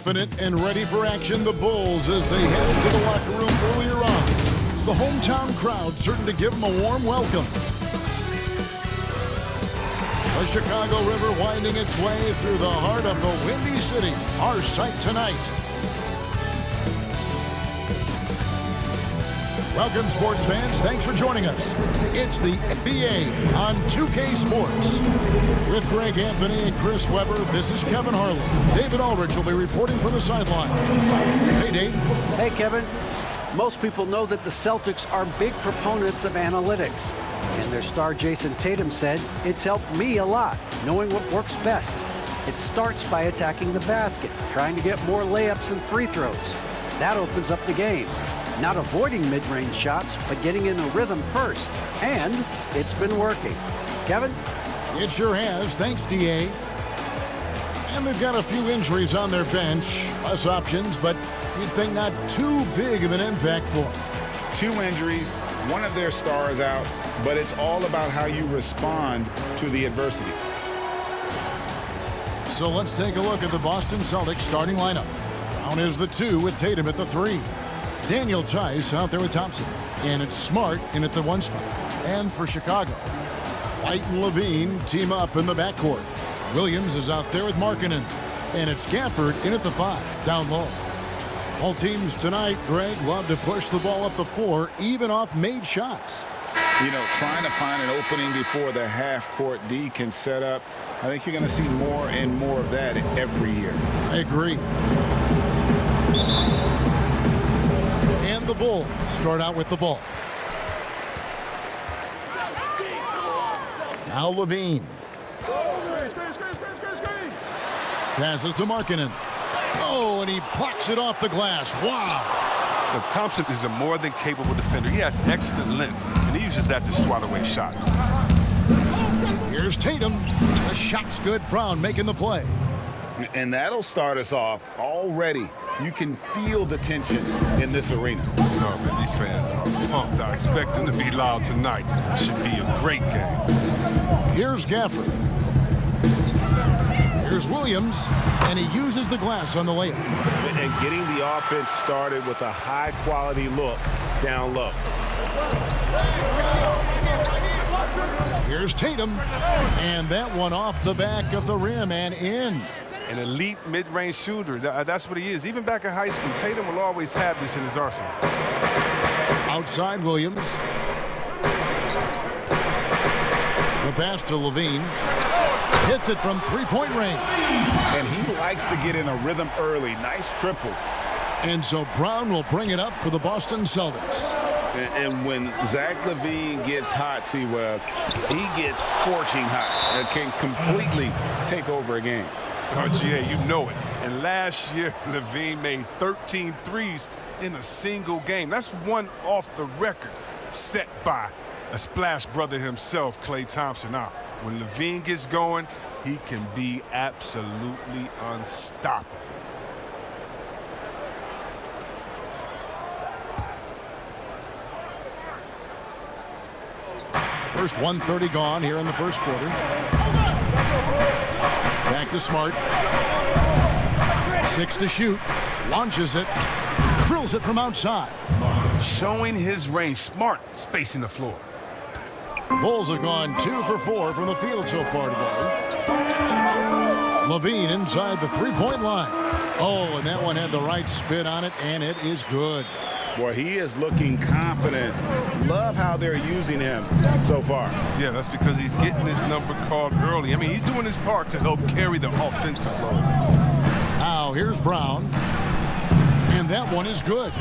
Confident and ready for action, the Bulls as they head into the locker room earlier on. The hometown crowd certain to give them a warm welcome. The Chicago River winding its way through the heart of the Windy City, our sight tonight. Welcome, sports fans. Thanks for joining us. It's the NBA on 2K Sports. With Greg Anthony and Chris Webber, this is Kevin Harlan. David Aldridge will be reporting from the sideline. Hey, Dave. Hey, Kevin. Most people know that the Celtics are big proponents of analytics. And their star Jason Tatum said, "It's helped me a lot, knowing what works best. It starts by attacking the basket, trying to get more layups and free throws. That opens up the game. Not avoiding mid-range shots, but getting in a rhythm first. And it's been working." Kevin? It sure has. Thanks, DA. And they've got a few injuries on their bench. Less options, but you'd think not too big of an impact for them. 2 injuries, one of their stars out, but it's all about how you respond to the adversity. So let's take a look at the Boston Celtics starting lineup. Brown is the 2 with Tatum at the 3. Daniel Tice out there with Thompson. And it's Smart in at the 1 spot. And for Chicago, White and Levine team up in the backcourt. Williams is out there with Markkanen. And it's Gafford in at the 5, down low. All teams tonight, Greg, love to push the ball up the floor, even off made shots. You know, trying to find an opening before the half-court D can set up. I think you're going to see more and more of that every year. I agree. And the Bulls start out with the ball. Now Levine. Passes to Markkanen. Oh, and he plucks it off the glass. Wow. Look, Thompson is a more than capable defender. He has excellent length, and he uses that to swat away shots. Here's Tatum. The shot's good. Brown making the play. And that'll start us off already. You can feel the tension in this arena. Oh, man, these fans are pumped. I expect them to be loud tonight. It should be a great game. Here's Gafford. Here's Williams, and he uses the glass on the layup. And getting the offense started with a high-quality look down low. Here's Tatum, and that one off the back of the rim and in. An elite mid-range shooter. That's what he is. Even back in high school, Tatum will always have this in his arsenal. Outside Williams. The pass to Levine. Hits it from three-point range. And he likes to get in a rhythm early. Nice triple. And so Brown will bring it up for the Boston Celtics. And when Zach LaVine gets hot, C-Web, he gets scorching hot. It can completely take over a game. Oh, GA, you know it. And last year, LaVine made 13 threes in a single game. That's one off the record set by a splash brother himself, Klay Thompson. Now, when LaVine gets going, he can be absolutely unstoppable. First 1:30 gone here in the first quarter. Back to Smart. 6 to shoot. Launches it. Drills it from outside. Showing his range. Smart spacing the floor. Bulls have gone 2 for 4 from the field so far today. Levine inside the three-point line. Oh, and that one had the right spin on it, and it is good. Boy, he is looking confident. Love how they're using him so far. Yeah, that's because he's getting his number called early. I mean, he's doing his part to help carry the offensive load. Now, here's Brown. And that one is good.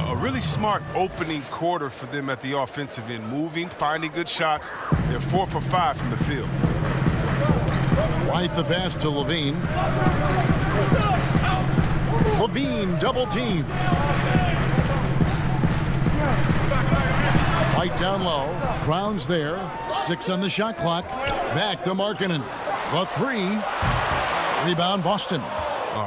A really smart opening quarter for them at the offensive end. Moving, finding good shots. They're 4 for 5 from the field. White the pass to Levine. Levine double team. White down low. Brown's there. 6 on the shot clock. Back to Markkanen. The 3. Rebound Boston.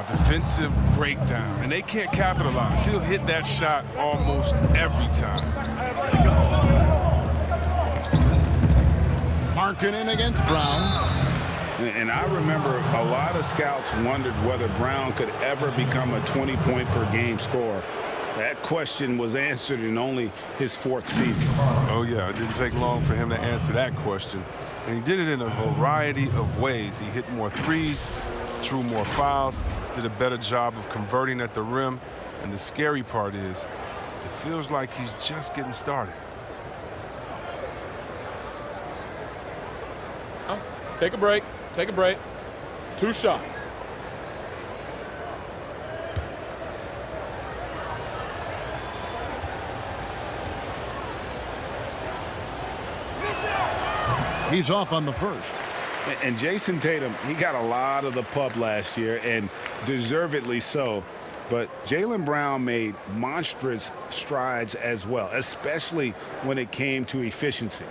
Defensive breakdown, and they can't capitalize. He'll hit that shot almost every time. Markkanen against Brown. And I remember a lot of scouts wondered whether Brown could ever become a 20-point-per-game scorer. That question was answered in only his 4th season. Oh, yeah, it didn't take long for him to answer that question. And he did it in a variety of ways. He hit more threes, drew more fouls, did a better job of converting at the rim. And the scary part is, it feels like he's just getting started. Take a break. Take a break. 2 shots. He's off on the first. And Jason Tatum, he got a lot of the pub last year, and deservedly so. But Jaylen Brown made monstrous strides as well, especially when it came to efficiency.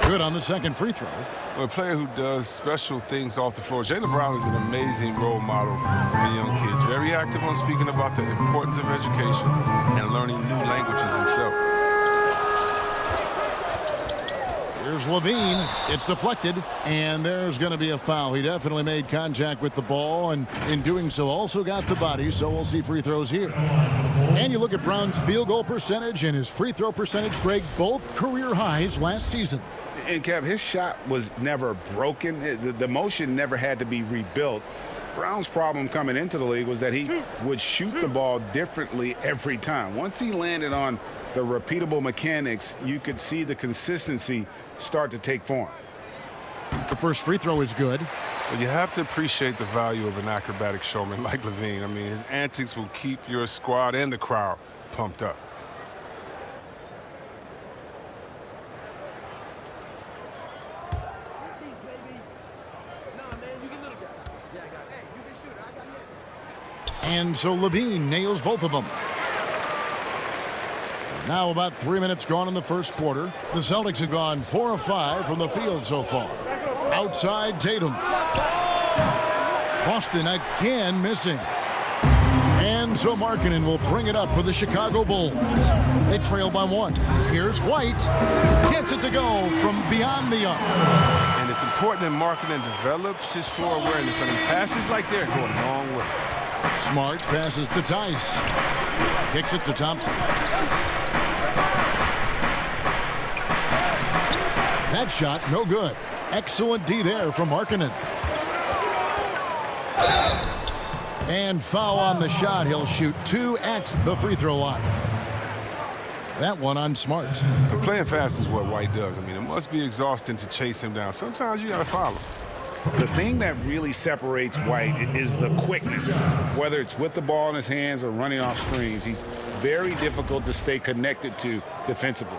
Good on the second free throw. A player who does special things off the floor. Jaylen Brown is an amazing role model for young kids. Very active on speaking about the importance of education and learning new languages himself. Here's Levine. It's deflected, and there's going to be a foul. He definitely made contact with the ball, and in doing so also got the body, so we'll see free throws here. And you look at Brown's field goal percentage and his free throw percentage, Greg, both career highs last season. And, Kev, his shot was never broken. The motion never had to be rebuilt. Brown's problem coming into the league was that he would shoot the ball differently every time. Once he landed on the repeatable mechanics, you could see the consistency start to take form. The first free throw is good. Well, you have to appreciate the value of an acrobatic showman like Levine. I mean, his antics will keep your squad and the crowd pumped up. And so Levine nails both of them. Now about 3 minutes gone in the first quarter. The Celtics have gone 4 of 5 from the field so far. Outside Tatum. Boston again missing. And so Markkanen will bring it up for the Chicago Bulls. They trail by 1. Here's White. Gets it to go from beyond the arc. And it's important that Markkanen develops his floor awareness. I mean, passes like they're going a long way. Smart passes to Tice. Kicks it to Thompson. That shot, no good. Excellent D there from Markkanen. And foul on the shot. He'll shoot 2 at the free throw line. That one on Smart. But playing fast is what White does. I mean, it must be exhausting to chase him down. Sometimes you got to follow. The thing that really separates White is the quickness. Whether it's with the ball in his hands or running off screens, he's very difficult to stay connected to defensively.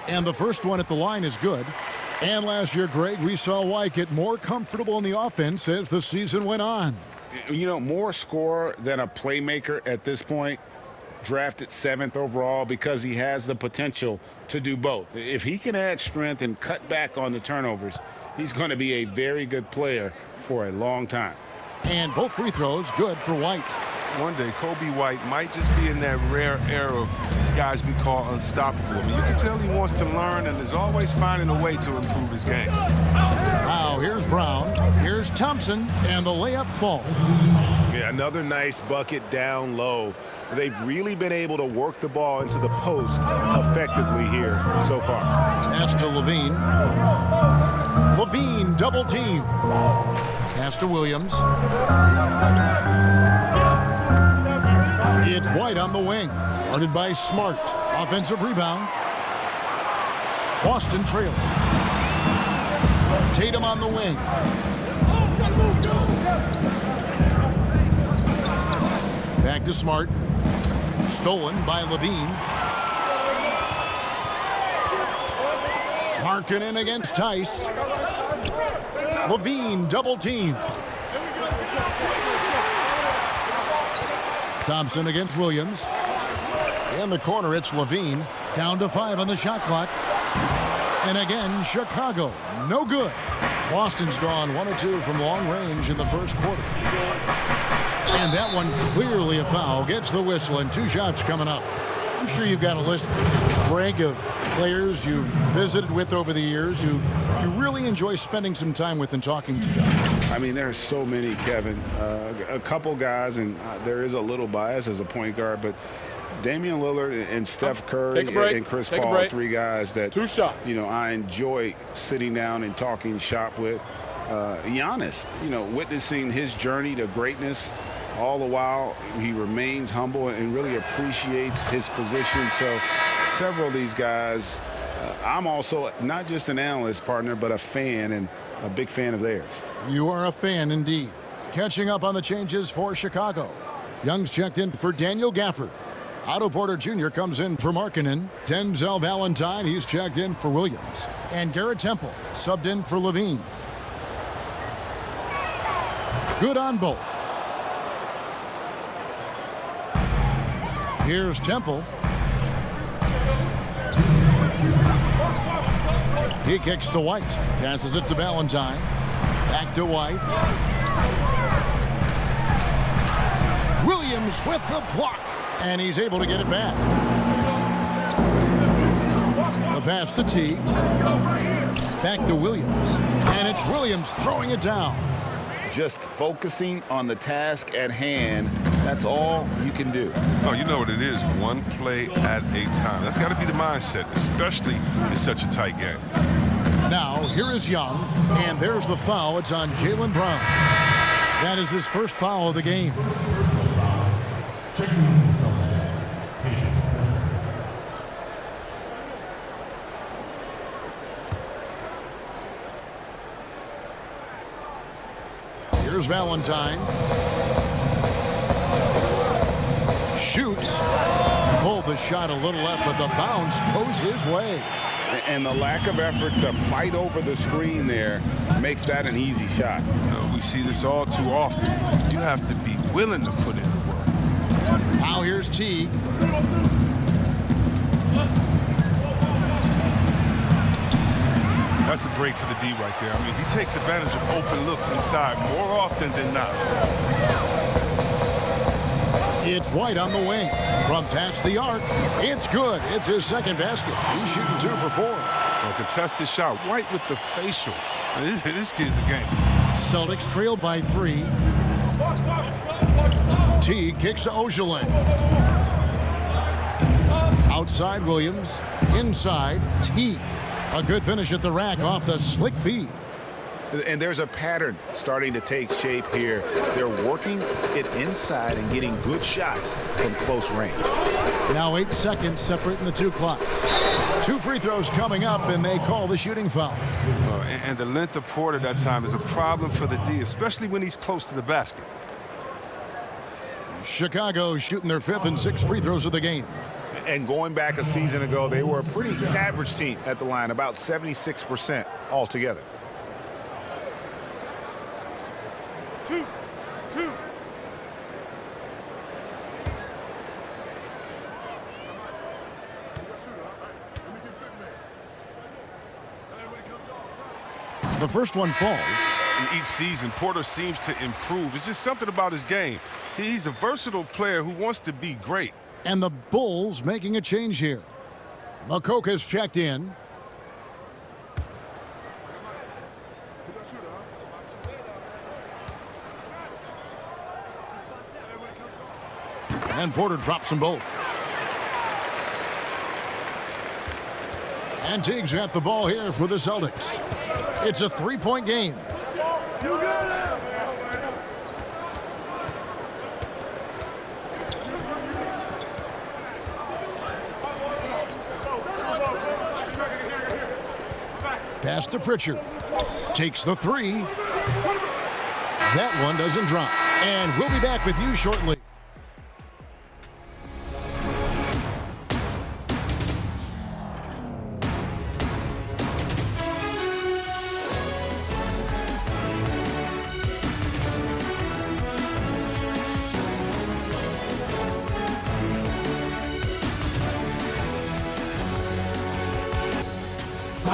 And the first one at the line is good. And last year, Greg, we saw White get more comfortable in the offense as the season went on. You know, more scorer than a playmaker at this point. Drafted 7th overall because he has the potential to do both. If he can add strength and cut back on the turnovers, he's going to be a very good player for a long time. And both free throws good for White. One day, Kobe White might just be in that rare era of guys we call unstoppable. I mean, you can tell he wants to learn and is always finding a way to improve his game. Now, here's Brown. Here's Thompson, and the layup falls. Yeah, another nice bucket down low. They've really been able to work the ball into the post effectively here so far. Pass to Levine. Levine, double team. Pass to Williams. It's White on the wing. Guarded by Smart. Offensive rebound. Boston trailing. Tatum on the wing. Back to Smart. Stolen by Levine. Markkanen against Tice. Levine double team. Thompson against Williams. In the corner, it's Levine. Down to 5 on the shot clock. And again, Chicago. No good. Boston's gone 1 of 2 from long range in the first quarter. And that one clearly a foul. Gets the whistle, and 2 shots coming up. I'm sure you've got a list, Greg, of players you've visited with over the years who you really enjoy spending some time with and talking to. I mean, there are so many, Kevin. A couple guys, and there is a little bias as a point guard, but Damian Lillard and Steph Curry and Chris Paul, 3 guys that 2 shots. I enjoy sitting down and talking shop with. Giannis, witnessing his journey to greatness. All the while, he remains humble and really appreciates his position. So several of these guys, I'm also not just an analyst, partner, but a fan, and a big fan of theirs. You are a fan indeed. Catching up on the changes for Chicago. Young's checked in for Daniel Gafford. Otto Porter Jr. comes in for Markkanen. Denzel Valentine, he's checked in for Williams. And Garrett Temple subbed in for Levine. Good on both. Here's Temple. He kicks to White. Passes it to Valentine. Back to White. Williams with the block. And he's able to get it back. The pass to T. Back to Williams. And it's Williams throwing it down. Just focusing on the task at hand, that's all you can do. Oh, you know what it is, 1 play at a time. That's got to be the mindset, especially in such a tight game. Now, here is Young, and there's the foul. It's on Jaylen Brown. That is his first foul of the game. Here's Valentine. Shoots. Pulled the shot a little left, but the bounce goes his way. And the lack of effort to fight over the screen there makes that an easy shot. We see this all too often. You have to be willing to put in the work. Now here's Teague. That's a break for the D right there. I mean, he takes advantage of open looks inside more often than not. It's White on the wing. From past the arc, it's good. It's his second basket. He's shooting 2 for 4. A contested shot. White with the facial. This kid's a game. Celtics trail by 3. T kicks to Ojale. Outside Williams. Inside T. A good finish at the rack off the slick feed. And there's a pattern starting to take shape here. They're working it inside and getting good shots from close range. Now 8 seconds separating the 2 clocks. 2 free throws coming up, and they call the shooting foul. And the length of Porter that time is a problem for the D, especially when he's close to the basket. Chicago shooting their 5th and 6th free throws of the game. And going back a season ago, they were a pretty average team at the line, about 76% altogether. 2. The first one falls. In each season, Porter seems to improve. It's just something about his game. He's a versatile player who wants to be great. And the Bulls making a change here. Makoka's checked in. And Porter drops them both. And Teague's got the ball here for the Celtics. It's a 3-point game. Pass to Pritchard. Takes the 3. That one doesn't drop. And we'll be back with you shortly.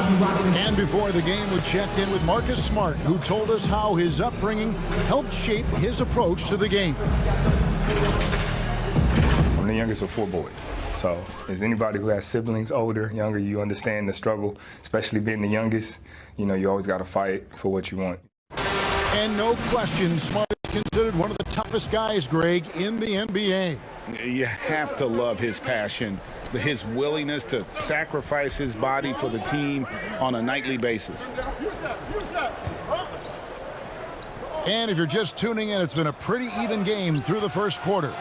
And before the game, we checked in with Marcus Smart, who told us how his upbringing helped shape his approach to the game. I'm the youngest of 4 boys. So as anybody who has siblings, older, younger, you understand the struggle, especially being the youngest. You know, you always got to fight for what you want. And no question, Smart is considered one of the toughest guys, Greg, in the NBA. You have to love his passion, his willingness to sacrifice his body for the team on a nightly basis. And if you're just tuning in, it's been a pretty even game through the first quarter.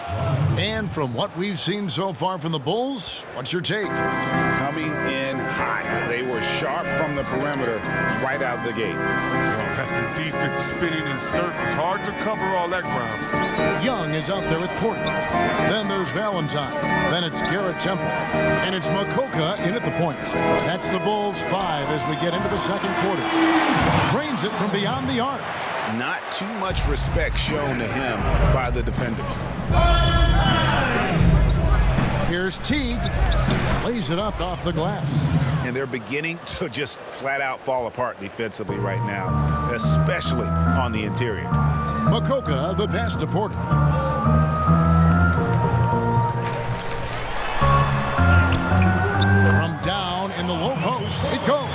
And from what we've seen so far from the Bulls, what's your take? Coming in hot. They were sharp from the perimeter right out the gate. The defense spinning in circles. Hard to cover all that ground. Young is out there with Porter. Then there's Valentine. Then it's Garrett Temple. And it's Makoka in at the point. That's the Bulls 5 as we get into the second quarter. Drains it from beyond the arc. Not too much respect shown to him by the defenders. Here's Teague. Lays it up off the glass. And they're beginning to just flat out fall apart defensively right now, especially on the interior. Makoka, the pass to Porter. From down in the low post, it goes.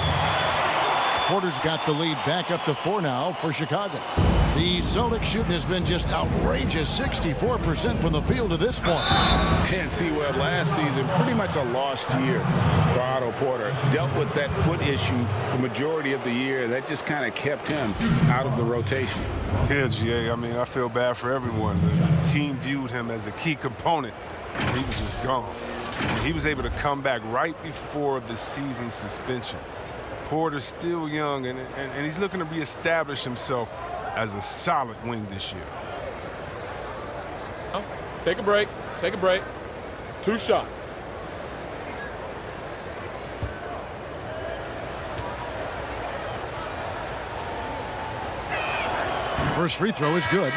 Porter's got the lead back up to 4 now for Chicago. The Celtics shooting has been just outrageous, 64% from the field to this point. And see, well, last season, pretty much a lost year for Otto Porter. Dealt with that foot issue the majority of the year. That just kind of kept him out of the rotation. Yeah, GA, I mean, I feel bad for everyone. The team viewed him as a key component, and he was just gone. And he was able to come back right before the season suspension. Porter's still young, and he's looking to reestablish himself as a solid wing this year. Take a break. Take a break. 2 shots. First free throw is good.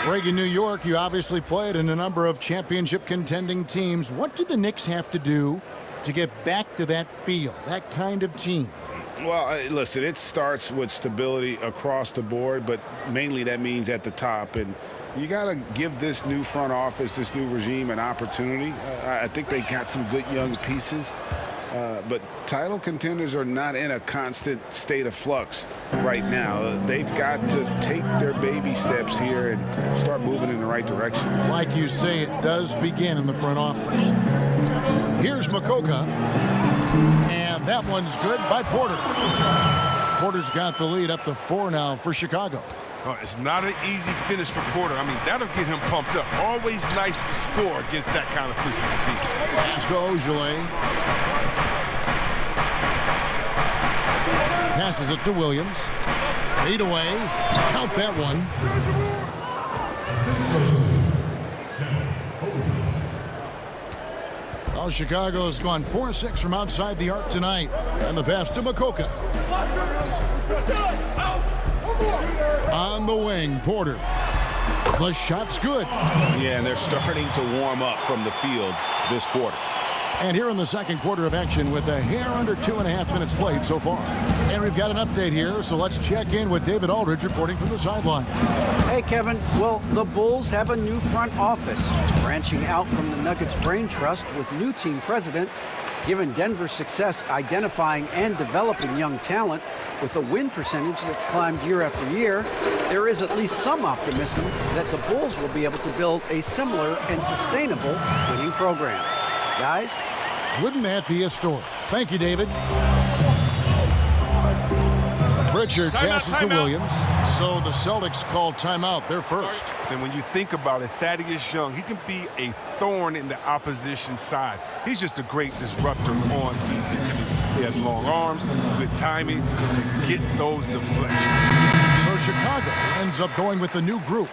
Greg, in New York, you obviously played in a number of championship contending teams. What do the Knicks have to do to get back to that feel, that kind of team? Well, listen, it starts with stability across the board, but mainly that means at the top. And you got to give this new front office, this new regime, an opportunity. I think they got some good young pieces, but title contenders are not in a constant state of flux right now. They've got to take their baby steps here and start moving in the right direction. Like you say, it does begin in the front office. Here's Makoka. And that one's good by Porter. Porter's got the lead up to 4 now for Chicago. Oh, it's not an easy finish for Porter. I mean, that'll get him pumped up. Always nice to score against that kind of physical defense. Pass to Ojale. Passes it to Williams. Fade away. Count that one. Well, Chicago has gone 4-6 from outside the arc tonight. And the pass to Makoka. On the wing, Porter. The shot's good. Yeah, and they're starting to warm up from the field this quarter. And here in the second quarter of action with a hair under 2.5 minutes played so far. And we've got an update here, so let's check in with David Aldridge reporting from the sideline. Hey, Kevin. Well, the Bulls have a new front office, branching out from the Nuggets brain trust with new team president. Given Denver's success identifying and developing young talent with a win percentage that's climbed year after year, there is at least some optimism that the Bulls will be able to build a similar and sustainable winning program. Guys? Wouldn't that be a story? Thank you, David. Pritchard passes to Williams. So the Celtics call timeout. They're first. And when you think about it, Thaddeus Young, he can be a thorn in the opposition side. He's just a great disruptor on defense. He has long arms, good timing to get those deflections. So Chicago ends up going with the new group.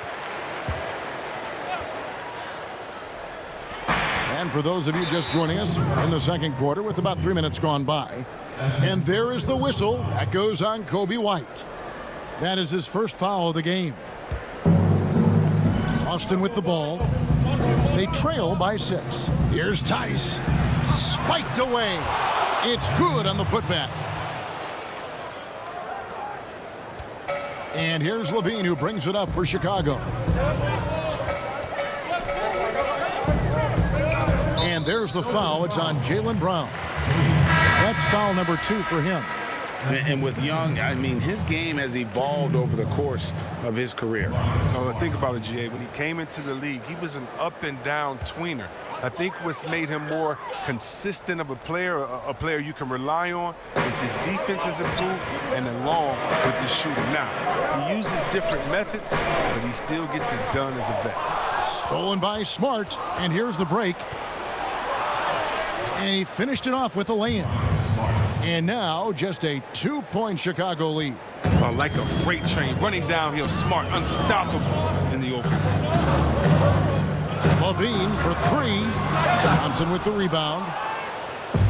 And for those of you just joining us in the second quarter with about 3 minutes gone by, and there is the whistle that goes on Kobe White. That is his first foul of the game. Austin with the ball. They trail by 6. Here's Tice. Spiked away. It's good on the putback. And here's Levine, who brings it up for Chicago. And there's the foul. It's on Jaylen Brown. That's foul number 2 for him. And with Young, I mean, his game has evolved over the course of his career. So think about it, GA. When he came into the league, he was an up-and-down tweener. I think what's made him more consistent of a player you can rely on, is his defense has improved, and along with his shooting. Now, he uses different methods, but he still gets it done as a vet. Stolen by Smart, and here's the break. And he finished it off with a lay-in. And now just a 2-point Chicago lead. Like a freight train running downhill, Smart, unstoppable in the open. Levine for 3. Thompson with the rebound.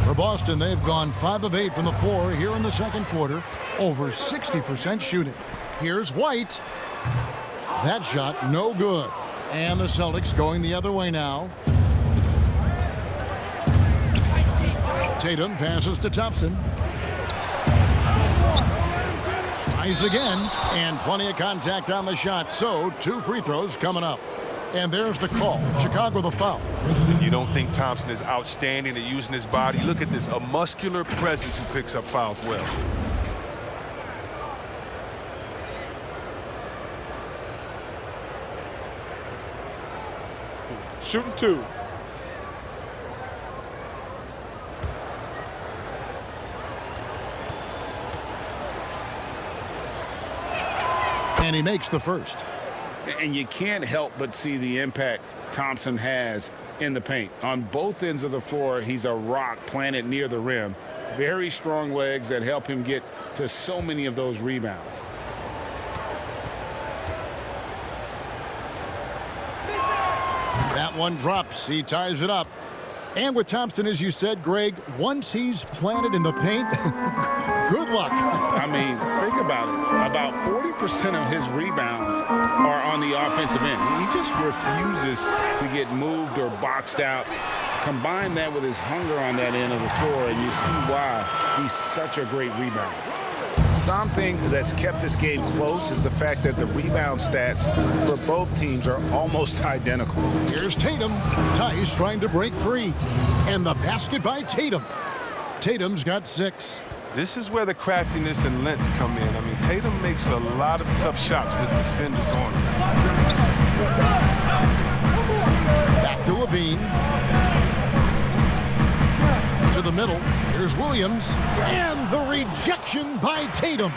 For Boston, they've gone 5 of 8 from the floor here in the second quarter. Over 60% shooting. Here's White. That shot no good. And the Celtics going the other way now. Tatum passes to Thompson. Tries again, and plenty of contact on the shot. So 2 free throws coming up. And there's the call. Chicago the foul. You don't think Thompson is outstanding at using his body? Look at this, a muscular presence who picks up fouls well. Shooting 2. And he makes the first. And you can't help but see the impact Thompson has in the paint. On both ends of the floor, he's a rock planted near the rim. Very strong legs that help him get to so many of those rebounds. That one drops. He ties it up. And with Thompson, as you said, Greg, once he's planted in the paint, good luck. I mean, think about it. About 40% of his rebounds are on the offensive end. He just refuses to get moved or boxed out. Combine that with his hunger on that end of the floor, and you see why he's such a great rebounder. Something that's kept this game close is the fact that the rebound stats for both teams are almost identical. Here's Tatum. Tice trying to break free. And the basket by Tatum. Tatum's got 6. This is where the craftiness and length come in. I mean, Tatum makes a lot of tough shots with defenders on him. Back to Levine. To the middle. Here's Williams. And the rejection by Tatum.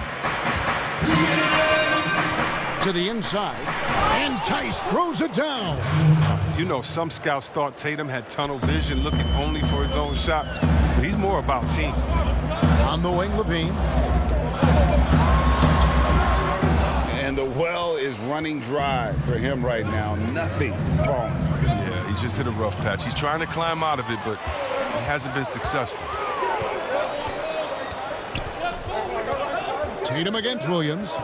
To the inside. And Tice throws it down. You know, some scouts thought Tatum had tunnel vision, looking only for his own shot. But he's more about team. On the wing, Levine. And the well is running dry for him right now. Nothing falling. Yeah, he just hit a rough patch. He's trying to climb out of it, but he hasn't been successful. Tatum against Williams.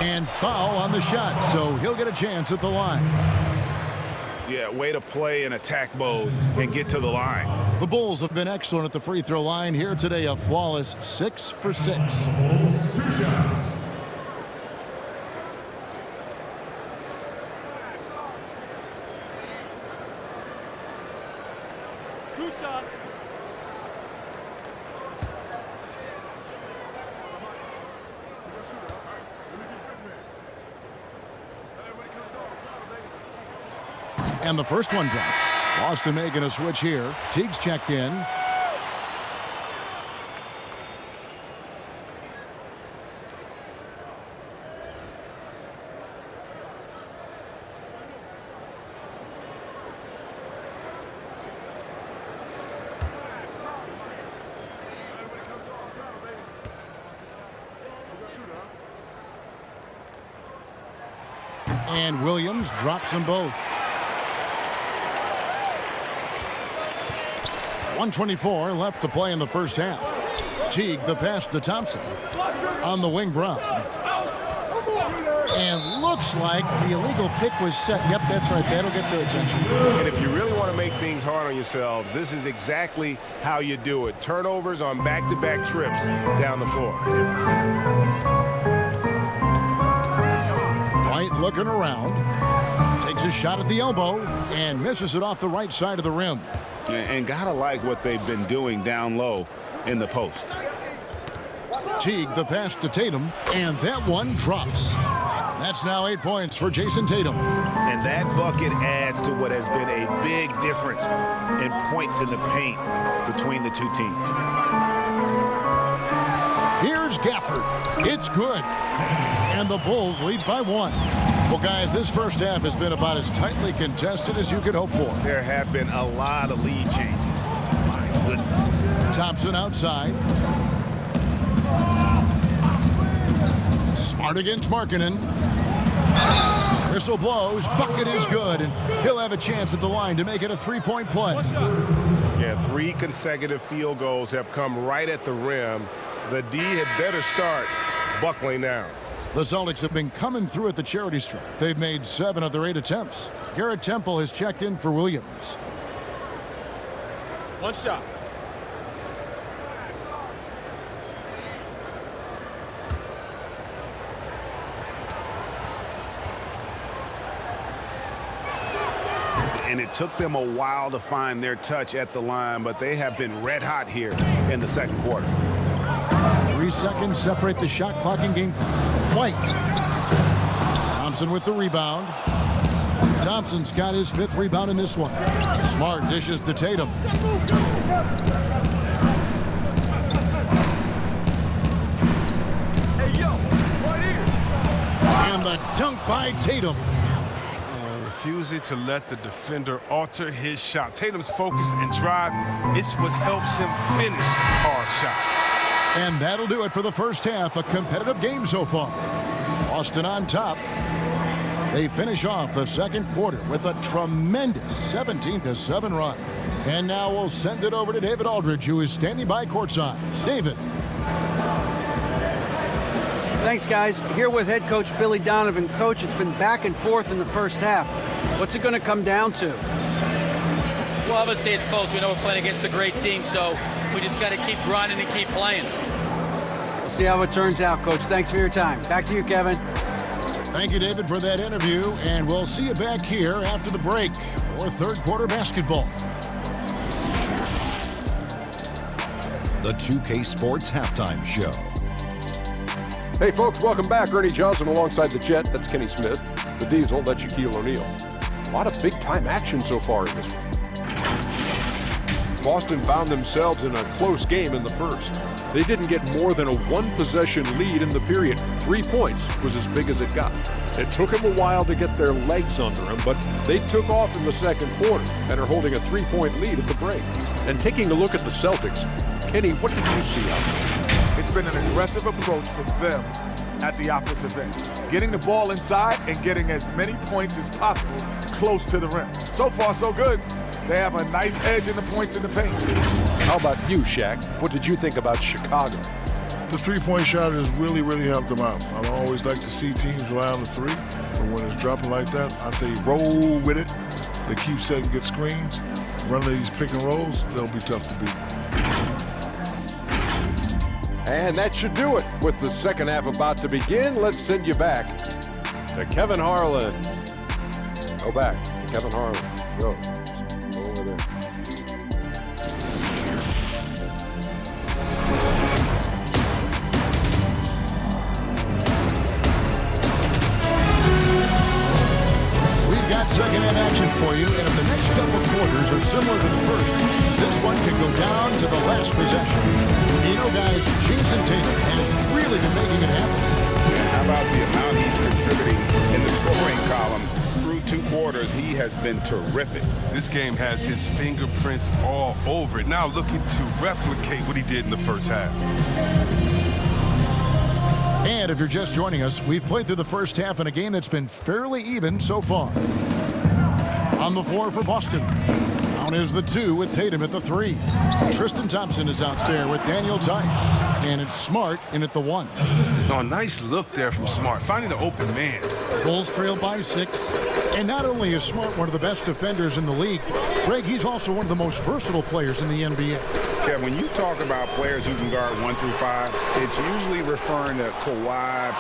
And foul on the shot, so he'll get a chance at the line. Yeah, way to play in attack mode and get to the line. The Bulls have been excellent at the free throw line here today, a flawless 6 for 6. And the first one drops. Boston making a switch here. Teague's checked in. And Williams drops them both. 1:24 left to play in the first half. Teague the pass to Thompson. On the wing, Brown. And looks like the illegal pick was set. Yep, that's right. That'll get their attention. And if you really want to make things hard on yourselves, this is exactly how you do it. Turnovers on back-to-back trips down the floor. White looking around. Takes a shot at the elbow and misses it off the right side of the rim. And gotta like what they've been doing down low in the post. Teague the pass to Tatum, and that one drops. That's now 8 points for Jason Tatum. And that bucket adds to what has been a big difference in points in the paint between the two teams. Here's Gafford. It's good. And the Bulls lead by 1. Well, guys, this first half has been about as tightly contested as you could hope for. There have been a lot of lead changes. My goodness. Thompson outside. Smart against Markkanen. Whistle blows. Bucket is good. And he'll have a chance at the line to make it a three-point play. Yeah, 3 consecutive field goals have come right at the rim. The D had better start buckling down. The Celtics have been coming through at the charity stripe. They've made 7 of their 8 attempts. Garrett Temple has checked in for Williams. One shot. And it took them a while to find their touch at the line, but they have been red hot here in the second quarter. 3 seconds separate the shot clock and game clock. White. Thompson with the rebound. Thompson's got his 5th rebound in this one. Smart dishes to Tatum. And the dunk by Tatum. Refusing to let the defender alter his shot. Tatum's focus and drive, it's what helps him finish hard shots. And that'll do it for the first half. A competitive game so far. Boston on top. They finish off the second quarter with a tremendous 17-7 run. And now we'll send it over to David Aldridge, who is standing by courtside. David. Thanks, guys. Here with head coach Billy Donovan. Coach, it's been back and forth in the first half. What's it going to come down to? Well, obviously it's close. We know we're playing against a great team, so we just got to keep grinding and keep playing. We'll see how it turns out, Coach. Thanks for your time. Back to you, Kevin. Thank you, David, for that interview, and we'll see you back here after the break for third quarter basketball. The 2K Sports Halftime Show. Hey folks, welcome back. Ernie Johnson alongside the Jet. That's Kenny Smith. The Diesel, that's Shaquille O'Neal. A lot of big-time action so far in this one. Boston found themselves in a close game in the first. They didn't get more than a 1-possession lead in the period. 3 points was as big as it got. It took them a while to get their legs under them, but they took off in the second quarter and are holding a 3-point lead at the break. And taking a look at the Celtics, Kenny, what did you see out there? It's been an aggressive approach for them at the offensive end. Getting the ball inside and getting as many points as possible close to the rim. So far, so good. They have a nice edge in the points in the paint. How about you, Shaq? What did you think about Chicago? The three-point shot has really helped them out. I always like to see teams rely on the three, but when it's dropping like that, I say roll with it. They keep setting good screens, running these pick and rolls, they'll be tough to beat. And that should do it. With the second half about to begin, let's send you back to Kevin Harlan. Go back, Kevin Harlan. Go over there. We've got second half action for you, and if the next couple of quarters are similar to the first, this one could go down to the last possession. You know, guys, Jason Tatum has really been making it happen. And how about the amount he's contributing in the scoring column? Through 2 quarters, he has been terrific. This game has his fingerprints all over it. Now looking to replicate what he did in the first half. And if you're just joining us, we've played through the first half in a game that's been fairly even so far. On the floor for Boston, Brown is the 2 with Tatum at the 3. Tristan Thompson is out there with Daniel Tice. And it's Smart in at the 1. Oh, nice look there from Smart, finding the open man. Bulls trail by 6. And not only is Smart one of the best defenders in the league, Greg, he's also one of the most versatile players in the NBA. Yeah, when you talk about players who can guard 1 through 5, it's usually referring to Kawhi,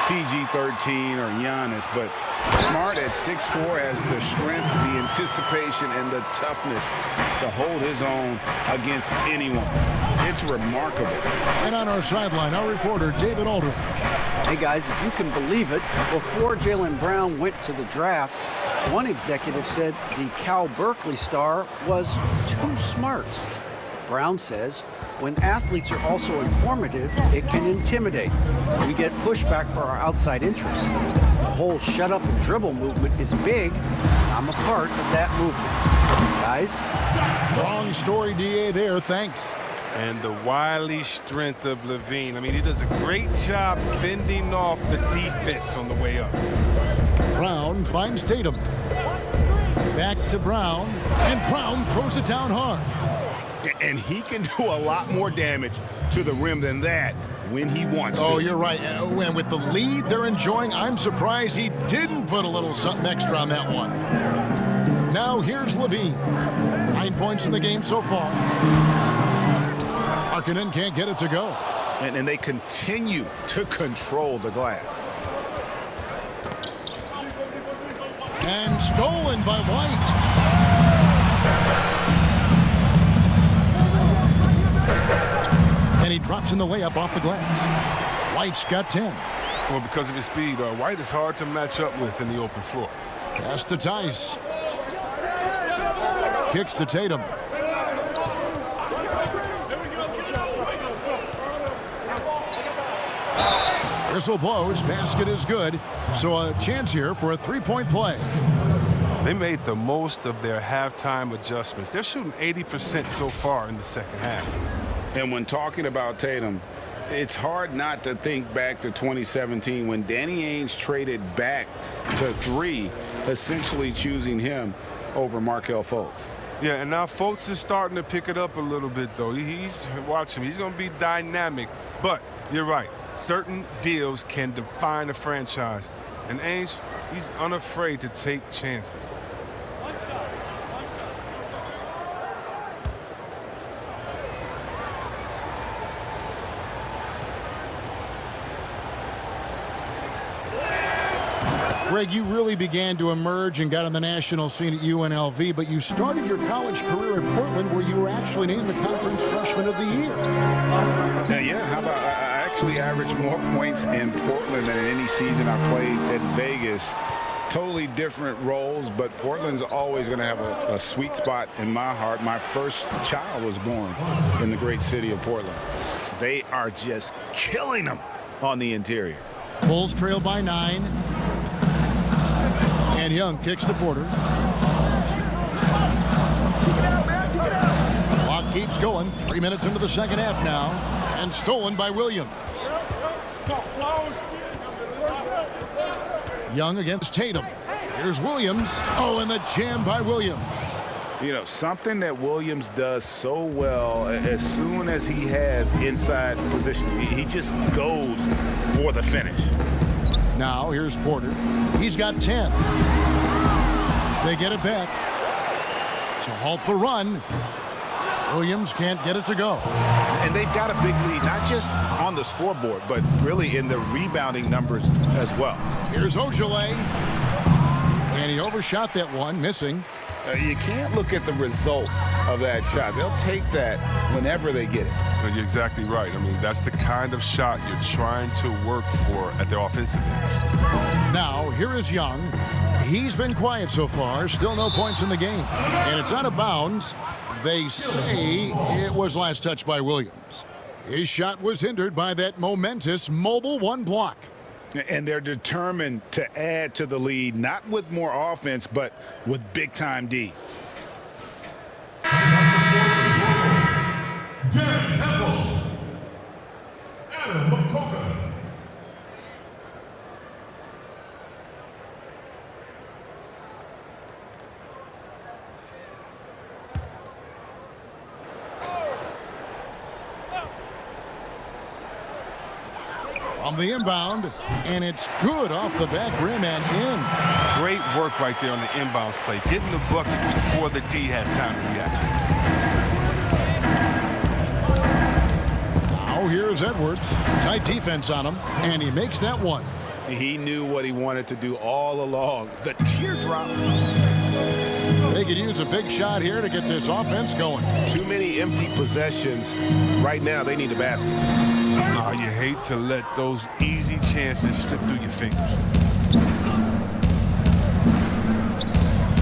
PG-13, or Giannis, but Smart at 6'4" has the strength, the anticipation, and the toughness to hold his own against anyone. It's remarkable. And on our sideline, our reporter, David Aldridge. Hey, guys, if you can believe it, before Jaylen Brown went to the draft, one executive said the Cal Berkeley star was too smart. Brown says, when athletes are also informative, it can intimidate. We get pushback for our outside interests. The whole shut up and dribble movement is big, and I'm a part of that movement. Guys? Strong story, DA, there. Thanks. And the wily strength of Levine. I mean, he does a great job fending off the defense on the way up. Brown finds Tatum. Back to Brown, and Brown throws it down hard. And he can do a lot more damage to the rim than that when he wants to. Oh, you're right. And with the lead they're enjoying, I'm surprised he didn't put a little something extra on that one. Now here's Levine. 9 points in the game so far. Markkanen can't get it to go. And they continue to control the glass. And stolen by White. And he drops in the layup off the glass. White's got 10. Well, because of his speed, White is hard to match up with in the open floor. Pass to Tice. Kicks to Tatum. Whistle blows. Basket is good. So a chance here for a three-point play. They made the most of their halftime adjustments. They're shooting 80% so far in the second half. And when talking about Tatum, it's hard not to think back to 2017 when Danny Ainge traded back to 3, essentially choosing him over Markelle Fultz. Yeah, and now Fultz is starting to pick it up a little bit, though. Watch him. He's going to be dynamic. But you're right. Certain deals can define a franchise. And Ainge, he's unafraid to take chances. Greg, you really began to emerge and got on the national scene at UNLV, but you started your college career at Portland, where you were actually named the Conference Freshman of the Year. Yeah, how about I actually averaged more points in Portland than in any season I played at Vegas. Totally different roles, but Portland's always going to have a sweet spot in my heart. My first child was born in the great city of Portland. They are just killing them on the interior. Bulls trail by 9. And Young kicks to Porter. Clock keeps going. 3 minutes into the second half now. And stolen by Williams. Young against Tatum. Here's Williams. Oh, and the jam by Williams. You know, something that Williams does so well, as soon as he has inside position, he just goes for the finish. Now here's Porter. He's got 10. They get it back to halt the run. Williams can't get it to go. And they've got a big lead, not just on the scoreboard, but really in the rebounding numbers as well. Here's Ojale. And he overshot that one, missing. You can't look at the result of that shot. They'll take that whenever they get it. You're exactly right. I mean, that's the kind of shot you're trying to work for at the offensive end. Now, here is Young. He's been quiet so far. Still no points in the game. And it's out of bounds. They say it was last touched by Williams. His shot was hindered by that momentous mobile one block. And they're determined to add to the lead, not with more offense, but with big-time D. On the inbound, and it's good off the back rim and in. Great work right there on the inbounds play. Getting the bucket before the D has time to react. Now here's Edwards. Tight defense on him, and he makes that one. He knew what he wanted to do all along. The teardrop. They could use a big shot here to get this offense going. Too many empty possessions. Right now, they need a basket. Oh, you hate to let those easy chances slip through your fingers.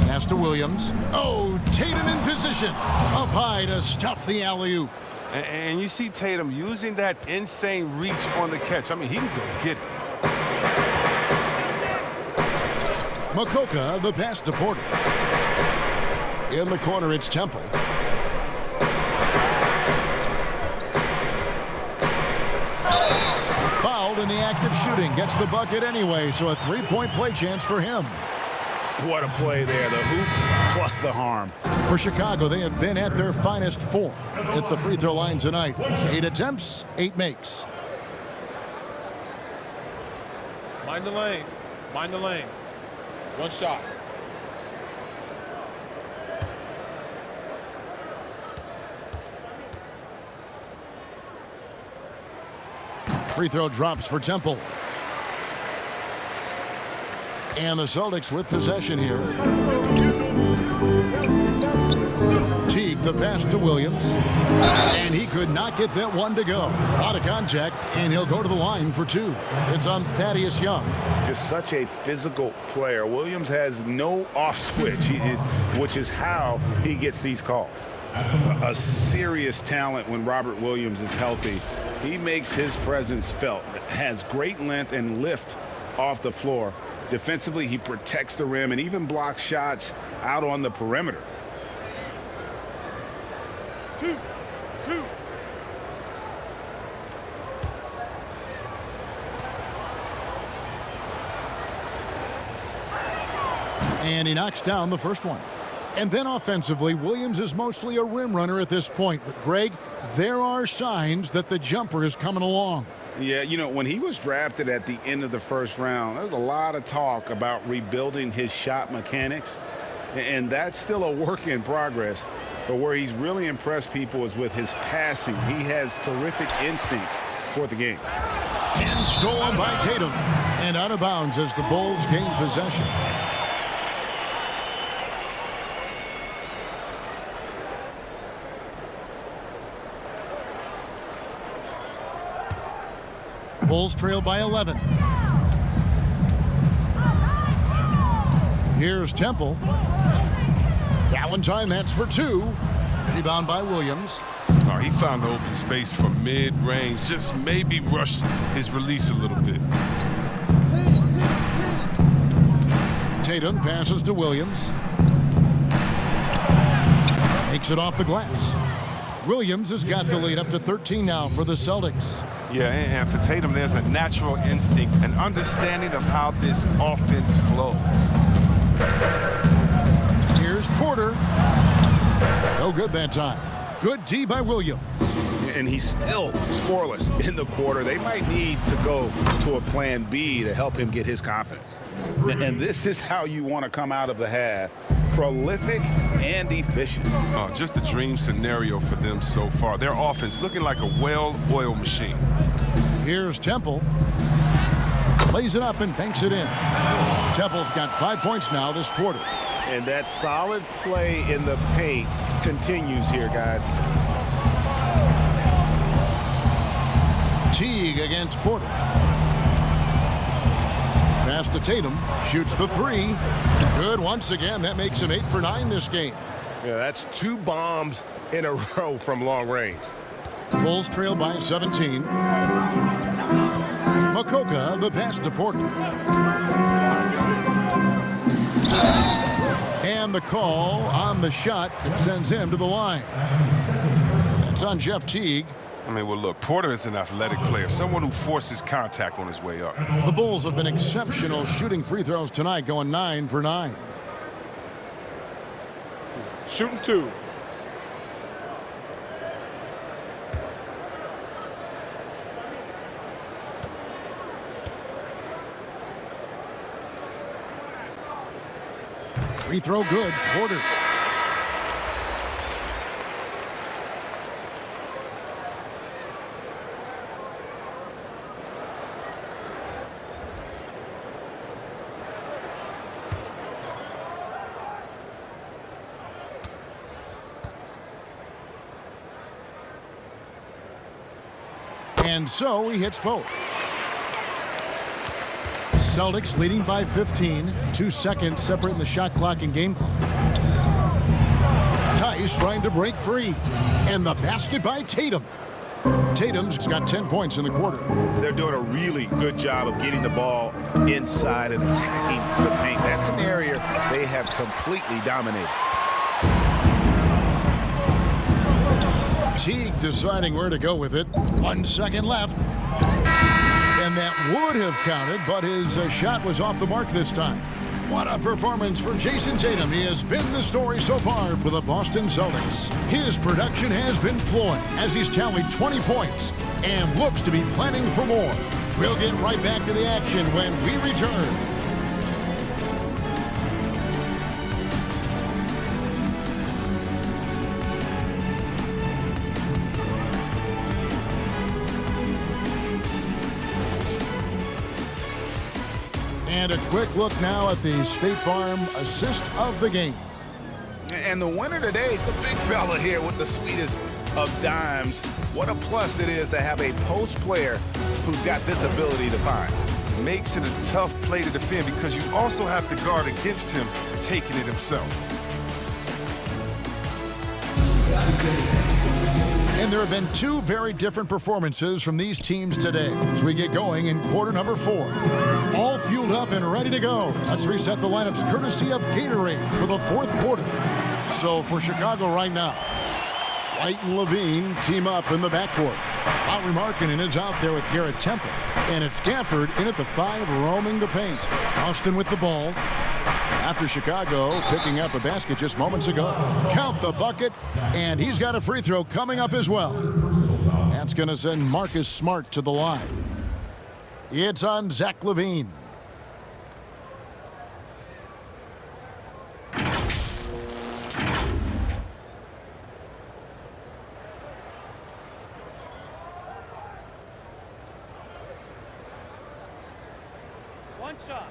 Pass to Williams. Oh, Tatum in position. Up high to stuff the alley-oop. And you see Tatum using that insane reach on the catch. I mean, he can go get it. Makoka, the pass to Porter. In the corner, it's Temple. Fouled in the act of shooting. Gets the bucket anyway, so a three-point play chance for him. What a play there. The hoop plus the harm. For Chicago, they have been at their finest form at the free throw line tonight. 8 attempts, 8 makes. Mind the lanes. Mind the lanes. One shot. Free throw drops for Temple. And the Celtics with possession here. Teague, the pass to Williams. And he could not get that one to go. Out of contact, and he'll go to the line for 2. It's on Thaddeus Young. Just such a physical player. Williams has no off switch, which is how he gets these calls. A serious talent when Robert Williams is healthy. He makes his presence felt. Has great length and lift off the floor. Defensively, he protects the rim and even blocks shots out on the perimeter. 2. And he knocks down the first one. And then offensively, Williams is mostly a rim runner at this point. But, Greg, there are signs that the jumper is coming along. Yeah, you know, when he was drafted at the end of the first round, there was a lot of talk about rebuilding his shot mechanics. And that's still a work in progress. But where he's really impressed people is with his passing. He has terrific instincts for the game. And stolen by Tatum. And out of bounds as the Bulls gain possession. Bulls trail by 11. Here's Temple. Valentine, that's for 2. Rebound by Williams. Oh, he found the open space from mid-range. Just maybe rushed his release a little bit. Tatum passes to Williams. Makes it off the glass. Williams has got the lead up to 13 now for the Celtics. Yeah, and for Tatum, there's a natural instinct, an understanding of how this offense flows. Here's Porter. No good that time. Good D by Williams. And he's still scoreless in the quarter. They might need to go to a plan B to help him get his confidence. And this is how you want to come out of the half. Prolific and efficient. Oh, just a dream scenario for them so far. Their offense looking like a well-oiled machine. Here's Temple. Lays it up and banks it in. Temple's got 5 points now this quarter. And that solid play in the paint continues here, guys. Teague against Porter. Pass to Tatum. Shoots the 3. Good once again. That makes him 8 for 9 this game. Yeah, that's 2 bombs in a row from long range. Bulls trail by 17. Makoka, the pass to Porter. And the call on the shot that sends him to the line. That's on Jeff Teague. I mean, well, look, Porter is an athletic player, someone who forces contact on his way up. The Bulls have been exceptional shooting free throws tonight, going 9 for 9. Shooting 2. Free throw good. Porter. And so he hits both. Celtics leading by 15. 2 seconds separating the shot clock and game clock. Tice trying to break free. And the basket by Tatum. Tatum's got 10 points in the quarter. They're doing a really good job of getting the ball inside and attacking the paint. That's an area they have completely dominated. Teague deciding where to go with it. 1 second left. And that would have counted, but his shot was off the mark this time. What a performance for Jason Tatum. He has been the story so far for the Boston Celtics. His production has been flowing as he's tallied 20 points and looks to be planning for more. We'll get right back to the action when we return. And a quick look now at the State Farm assist of the game. And the winner today, the big fella here with the sweetest of dimes. What a plus it is to have a post player who's got this ability to find. Makes it a tough play to defend because you also have to guard against him taking it himself. And there have been two very different performances from these teams today as we get going in quarter number 4. All fueled up and ready to go. Let's reset the lineups courtesy of Gatorade for the 4th quarter. So for Chicago right now, White and Levine team up in the backcourt. Lauri Markkanen is out there with Garrett Temple. And it's Gafford in at the 5 roaming the paint. Austin with the ball. After Chicago picking up a basket just moments ago. Count the bucket, and he's got a free throw coming up as well. That's going to send Marcus Smart to the line. It's on Zach LaVine. One shot.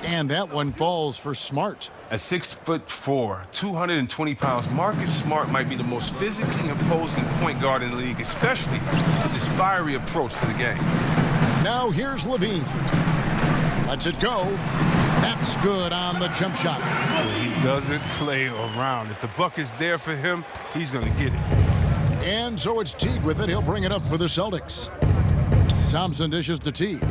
And that one falls for Smart. At 6'4", 220 pounds, Marcus Smart might be the most physically imposing point guard in the league, especially with his fiery approach to the game. Now here's Levine. Lets it go. That's good on the jump shot. He doesn't play around. If the bucket's there for him, he's going to get it. And so it's Teague with it. He'll bring it up for the Celtics. Thompson dishes to Teague.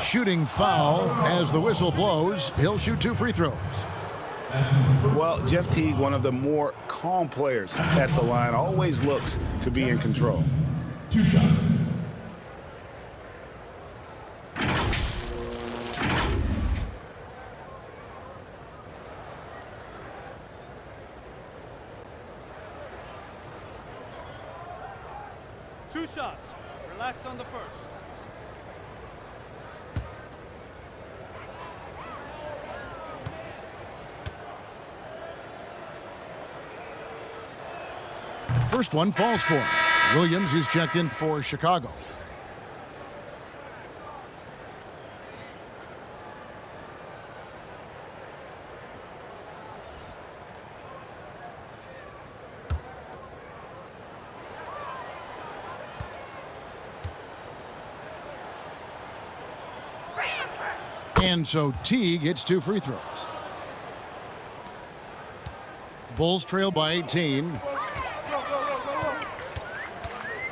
Shooting foul as the whistle blows. He'll shoot 2 free throws. Well, Jeff Teague, one of the more calm players at the line, always looks to be in control. 2 shots. Two shots. Relax on the first. First one falls for him. Williams is checked in for Chicago. And so Teague gets 2 free throws. Bulls trail by 18.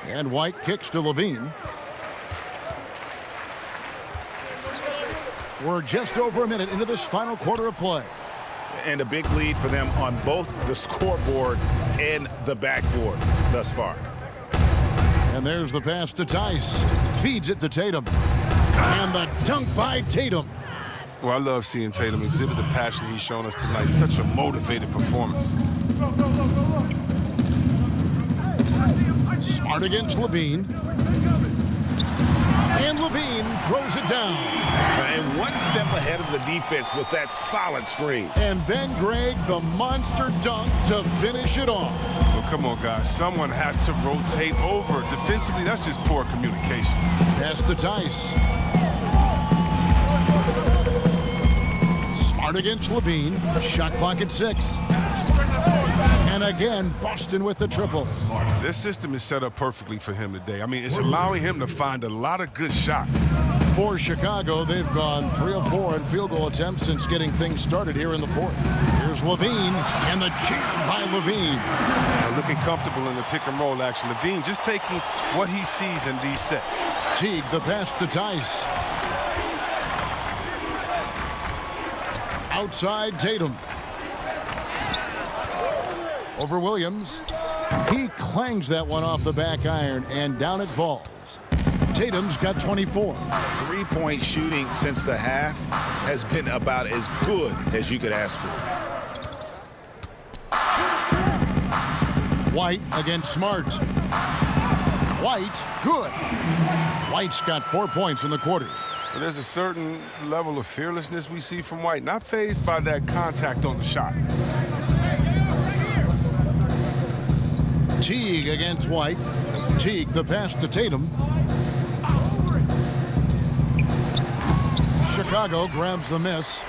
And White kicks to Levine. We're just over a minute into this final quarter of play. And a big lead for them on both the scoreboard and the backboard thus far. And there's the pass to Tice. Feeds it to Tatum. And the dunk by Tatum. Well, I love seeing Tatum exhibit the passion he's shown us tonight. Such a motivated performance. Smart against Levine. And Levine throws it down. And one step ahead of the defense with that solid screen. And then Greg, the monster dunk to finish it off. Well, come on, guys. Someone has to rotate over. Defensively, that's just poor communication. Pass to Tice. Smart against Levine. Shot clock at 6. And again, Boston with the triple. This system is set up perfectly for him today. I mean, it's allowing him to find a lot of good shots. For Chicago, they've gone 3 of 4 in field goal attempts since getting things started here in the 4th. Here's Levine, and the jam by Levine. Looking comfortable in the pick and roll action. Levine just taking what he sees in these sets. Teague, the pass to Tice. Outside Tatum. Over Williams. He clangs that one off the back iron, and down it falls. Tatum's got 24. Three-point shooting since the half has been about as good as you could ask for. White against Smart. White, good. White's got 4 points in the quarter. Well, there's a certain level of fearlessness we see from White, not fazed by that contact on the shot. Teague against White. Teague, the pass to Tatum. Chicago grabs the miss.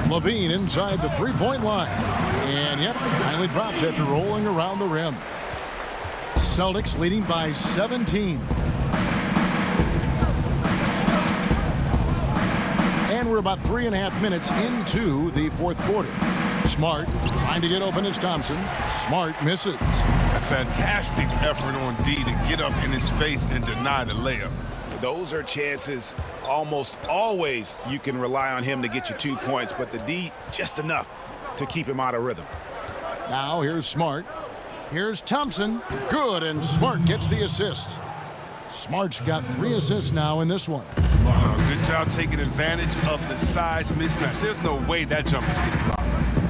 Levine inside the three-point line. And yep, finally drops after rolling around the rim. Celtics leading by 17. And we're about 3.5 minutes into the 4th quarter. Smart trying to get open as Thompson. Smart misses. A fantastic effort on D to get up in his face and deny the layup. Those are chances almost always you can rely on him to get you 2 points, but the D just enough to keep him out of rhythm. Now here's Smart. Here's Thompson. Good, and Smart gets the assist. Smart's got 3 assists now in this one. Good job taking advantage of the size mismatch. There's no way that jumper's getting blocked.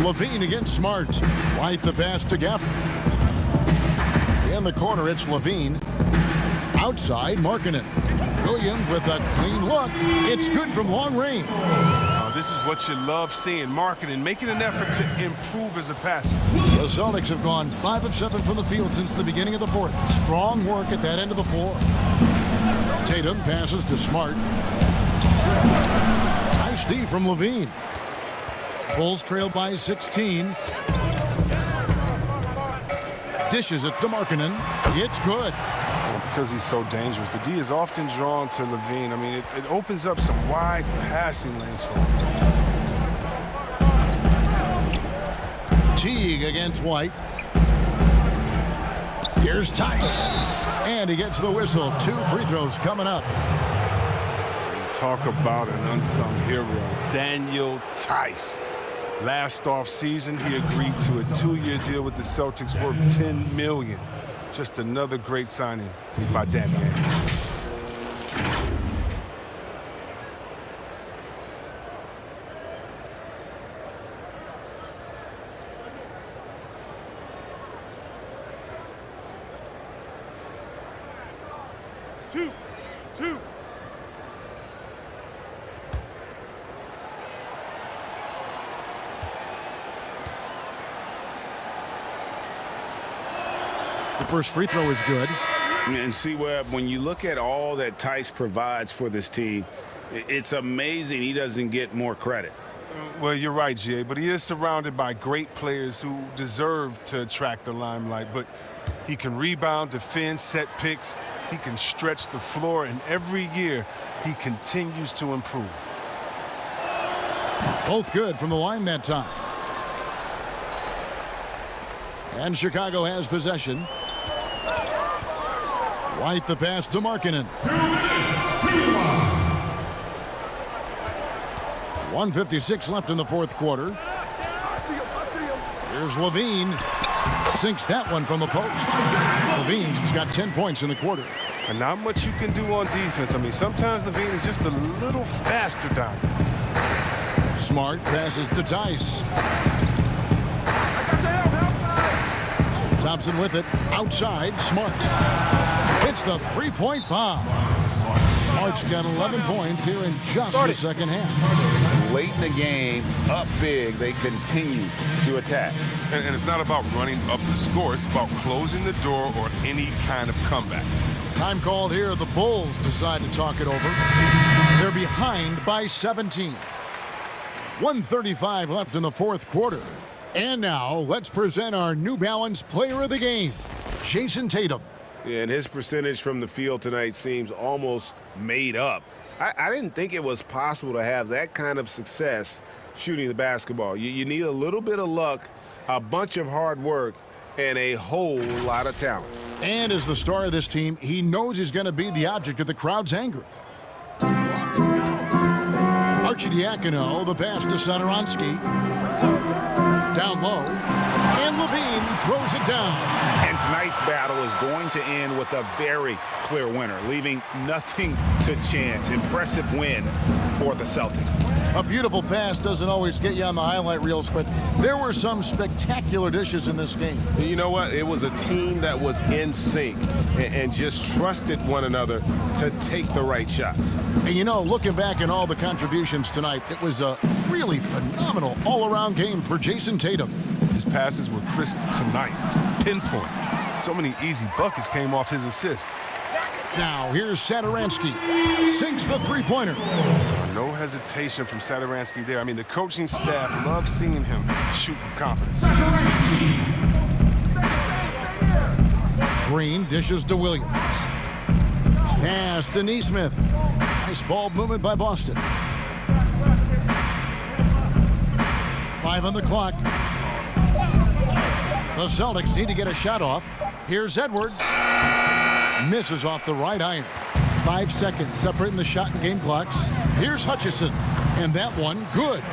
Levine against Smart. White the pass to Gafford. In the corner, it's Levine. Outside, Markkanen. Williams with a clean look. It's good from long range. This is what you love seeing. Markkanen making an effort to improve as a passer. The Celtics have gone 5 of 7 from the field since the beginning of the 4th. Strong work at that end of the floor. Tatum passes to Smart. Nice D from Levine. Bulls trail by 16. Dishes it to Markkanen. It's good. Because he's so dangerous. The D is often drawn to Levine. I mean, it opens up some wide passing lanes for him. Teague against White. Here's Tice. And he gets the whistle. 2 free throws coming up. Talk about an unsung hero, Daniel Tice. Last offseason, he agreed to a 2-year deal with the Celtics worth $10 million. Just another great signing by Damian. Two. The first free throw is good. And see, Webb, when you look at all that Tice provides for this team, it's amazing he doesn't get more credit. Well, you're right, Jay, but he is surrounded by great players who deserve to attract the limelight. But he can rebound, defend, set picks. He can stretch the floor, and every year he continues to improve. Both good from the line that time. And Chicago has possession. White the pass to Markkanen. 1:56 left in the 4th quarter. Here's Levine. Sinks that one from the post. Levine's got 10 points in the quarter. And not much you can do on defense. I mean, sometimes Levine is just a little faster down there. Smart passes to Tice. Thompson with it. Outside, Smart. It's the three-point bomb. Smart's got 11 points here in just the second half. Late in the game, up big, they continue to attack. And it's not about running up the score. It's about closing the door on any kind of comeback. Time called here. The Bulls decide to talk it over. They're behind by 17. 1:35 left in the fourth quarter. And now, let's present our New Balance Player of the Game, Jason Tatum. Yeah, and his percentage from the field tonight seems almost made up. I didn't think it was possible to have that kind of success shooting the basketball. You need a little bit of luck, a bunch of hard work, and a whole lot of talent. And as the star of this team, he knows he's going to be the object of the crowd's anger. Arcidiacono, the pass to Satoransky. Down low. And Levine throws it down. And tonight's battle is going to end with a very clear winner, leaving nothing to chance. Impressive win for the Celtics. A beautiful pass doesn't always get you on the highlight reels, but there were some spectacular dishes in this game. You know what? It was a team that was in sync and just trusted one another to take the right shots. And you know, looking back at all the contributions tonight, it was a really phenomenal all-around game for Jason Tatum. His passes were crisp tonight, pinpoint. So many easy buckets came off his assist. Now, here's Satoransky. Sinks the three-pointer. No hesitation from Satoransky there. I mean, the coaching staff loves seeing him shoot with confidence. Green dishes to Williams. Pass to Nesmith. Nice ball movement by Boston. 5 on the clock. The Celtics need to get a shot off. Here's Edwards. Misses off the right iron. 5 seconds separating the shot and game clocks. Here's Hutchison. And that one, good.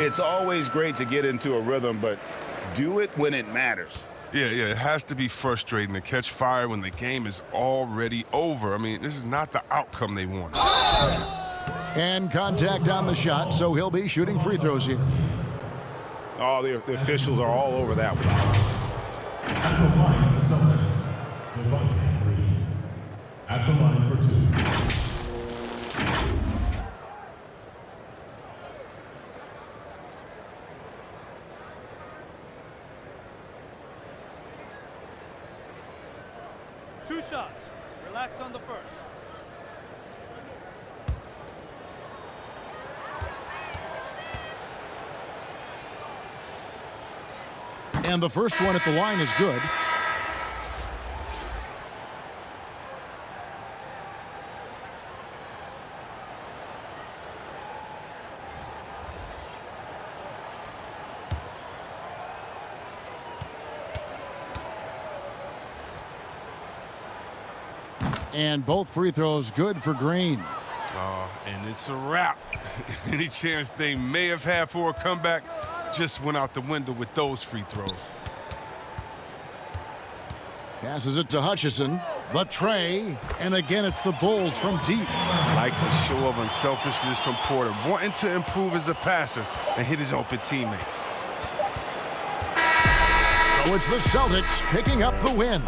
It's always great to get into a rhythm, but do it when it matters. Yeah, it has to be frustrating to catch fire when the game is already over. I mean, this is not the outcome they want. And contact on the shot, so he'll be shooting free throws here. Oh, the officials are all over that one. At the line for the Celtics, Javante Green. At the line for 2. Two shots. Relax on the first. And the first one at the line is good. And both free throws good for Green. And it's a wrap. Any chance they may have had for a comeback just went out the window with those free throws. Passes it to Hutchison. The tray. And again, it's the Bulls from deep. Like the show of unselfishness from Porter, wanting to improve as a passer and hit his open teammates. So it's the Celtics picking up the win.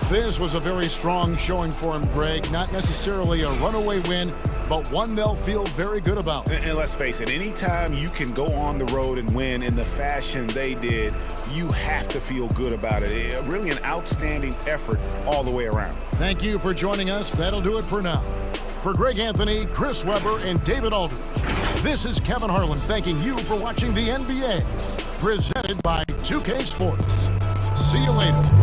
This was a very strong showing for him, Greg. Not necessarily a runaway win, but one they'll feel very good about. And let's face it, anytime you can go on the road and win in the fashion they did, you have to feel good about it. Really an outstanding effort all the way around. Thank you for joining us. That'll do it for now. For Greg Anthony, Chris Webber, and David Aldridge, this is Kevin Harlan thanking you for watching the NBA, presented by 2K Sports. See you later.